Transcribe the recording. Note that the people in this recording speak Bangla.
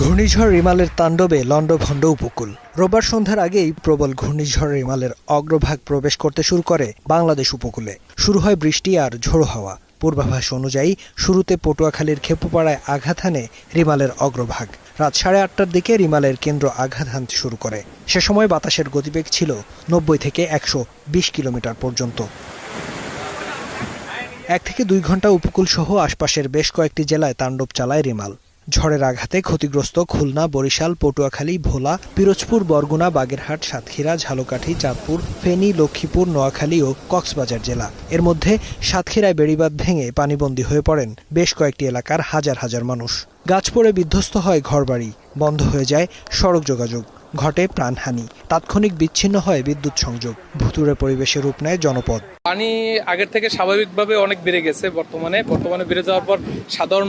ঘূর্ণিঝড় রিমালের তাণ্ডবে লণ্ডভণ্ড উপকূল। রোববার সন্ধ্যার আগেই প্রবল ঘূর্ণিঝড় রিমালের অগ্রভাগ প্রবেশ করতে শুরু করে বাংলাদেশ উপকূলে। শুরু হয় বৃষ্টি আর ঝোড়ো হাওয়া। পূর্বাভাস অনুযায়ী শুরুতে পটুয়াখালীর খেপুপাড়ায় আঘাত হানে রিমালের অগ্রভাগ। রাত 8:30টার দিকে রিমালের কেন্দ্র আঘাত হানতে শুরু করে। সে সময় বাতাসের গতিবেগ ছিল 90 থেকে 120 কিলোমিটার পর্যন্ত। 1 থেকে 2 ঘন্টা উপকূল সহ আশপাশের বেশ কয়েকটি জেলায় তাণ্ডব চালায় রিমাল। ঝড়ের আঘাতে ক্ষতিগ্রস্ত খুলনা, বরিশাল, পটুয়াখালী, ভোলা, পিরোজপুর, বরগুনা, বাগেরহাট, সাতক্ষীরা, ঝালকাঠি, চাঁদপুর, ফেনী, লক্ষ্মীপুর, নোয়াখালী ও কক্সবাজার জেলা। এর মধ্যে সাতক্ষীরায় বেড়িবাঁধ ভেঙে পানিবন্দী হয়ে পড়েন বেশ কয়েকটি এলাকার হাজার হাজার মানুষ। গাছ পড়ে বিধ্বস্ত হয় ঘরবাড়ি, বন্ধ হয়ে যায় সড়ক যোগাযোগ, ঘটে প্রাণহানি, তাৎক্ষণিক বিচ্ছিন্ন হয় বিদ্যুৎ সংযোগ, ভুতুড়ে পরিবেশে রূপ নেয় জনপদ। পানি আগের থেকে স্বাভাবিকভাবে অনেক বেড়ে গেছে। বর্তমানে বেড়ে যাওয়ার পর সাধারণ